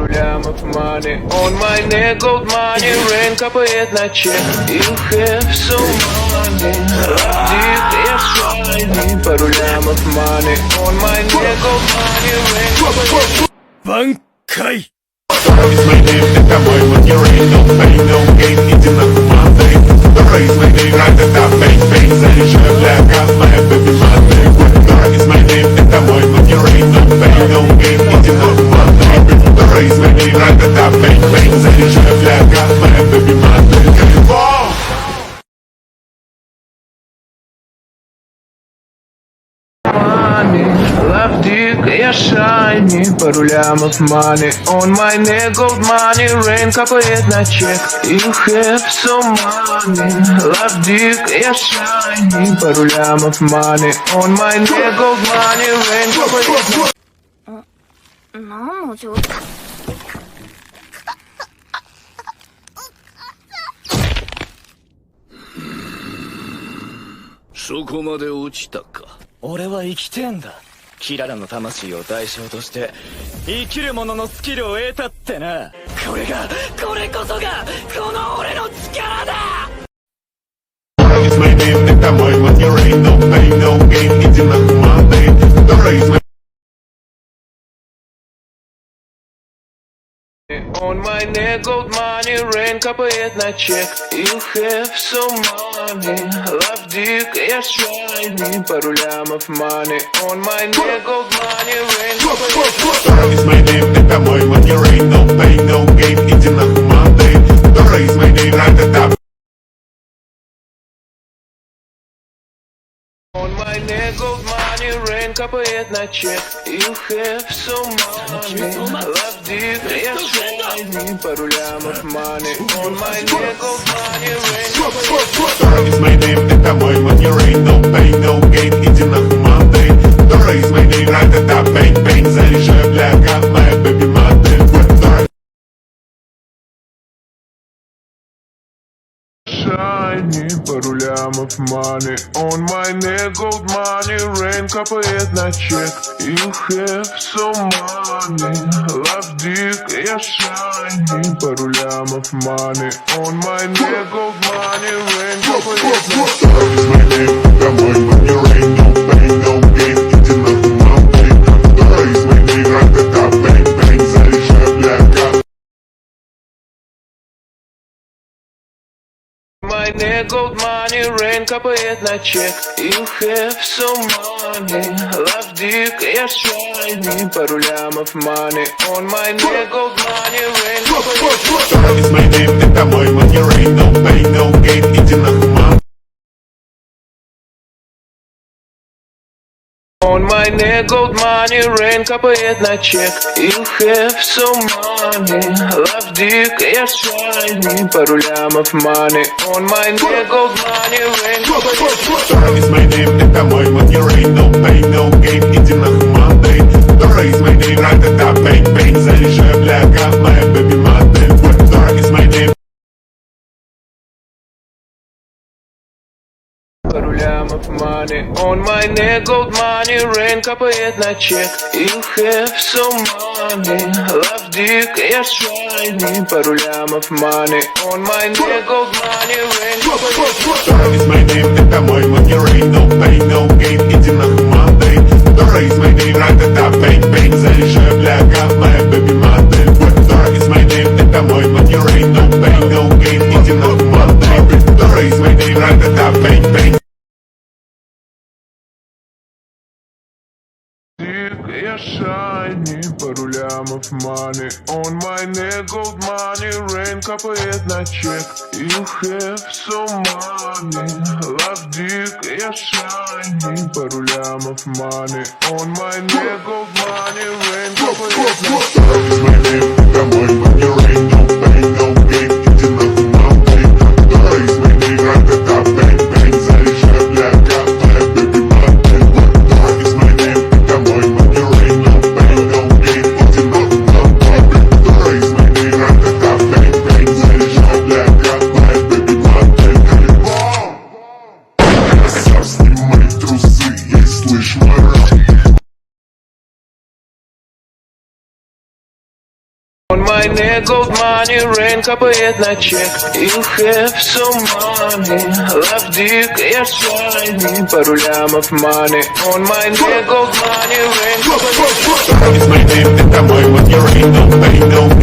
лямов money on my neck, gold money, rain капает на чек. You have so money, love deep, я shiny. Пару лямов money on my neck, gold money, rain капает. Ванкай! Raise my name, это мой money, rain, no pain, no gain, иди на команды. Raise my name, right это bang, bang, заряжаю бляка, моя baby mother. Raise my name, это мой money, rain, no pain, no gain, иди на команды. Raise my name, right это bang, bang, заряжаю бляка, моя baby mother. Love dick, я shiny. Пару лямов money on my neck, gold money, rain капает на чек. You have so money, love dick, я shiny. Пару лямов money on my neck, gold money, rain капает на чек. 何も上手。そこまで落ちたか。俺は生きてんだ。キララの魂を代償として生きる者のスキルを得たってな。これこそがこの俺の力だ。 Raise my name, это мой money, rain, no pain, no gain, иди на команды. Raise my On my neck, gold money, rain капает на чек. You have so money, love dick, я shiny. Пару лямов money on my neck, gold money, rain капает на чек. Raise my name, это мой money, rain, no pain, no gain, иди на команды. Raise my name, right это On my neck, gold money, rain капает на чек. You have so money, love dick, я shiny. Пару лямов money on my neck, gold money, rain капает на чек. Raise my name, это мой money, rain, no pain, no gain, иди на команды. Raise my name, right это bang, bang, заряжаю бляка, моя baby mother. Shiny, пару лямов money on my neck, gold money, rain капает на чек. You have so money, love dick, я shiny. Пару лямов money on my neck, gold money, rain капает на чек. Raise my name, это мой money, rain, no pain, no gain, иди на команды. Raise my name, right это bang, bang, заряжаю бляка. My neck, gold money, rain капает на чек. You have so money, love dick, я shiny. Пару лямов money on my neck, gold money, rain капает на чек. Raise my name, это мой money, rain, no pain, no gain, иди на команды. On my neck, gold money, rain капает на чек. You have so money, love dick, я shiny. Пару лямов money on my neck, gold money, rain капает на чек. Raise my name, это мой money, rain, no pain, no gain, иди на команды. Raise my name, right это bang, bang, заряжаю бляка, моя baby mother. Raise my name. Пару лямов money on my neck, gold money, rain капает на чек. You have so money, love dick, я shiny. Пару лямов money on my neck, gold money, rain капает на чек. Raise my name, это мой money, rain, no pain, no gain, иди на команды. Raise my name, right это bang, bang, заряжаю бляка, моя baby mother. Raise my name, это мой money, rain, no pain, no gain, иди на команды. Raise my name, right это bang, bang. Я shiny, пару лямов money on my neck, gold money, rain капает на чек. You have so money, love dick, я shiny. Пару лямов money on my neck, gold money, rain капает на чек. Raise my name, это мой money, rain, no pain, no On my neck gold money, rain капает на чек. You have some money, love dick, я shiny. Пару лямов money. On my neck gold money, rain капает на чек. It's my name, это мой, вот your ain't no pain, no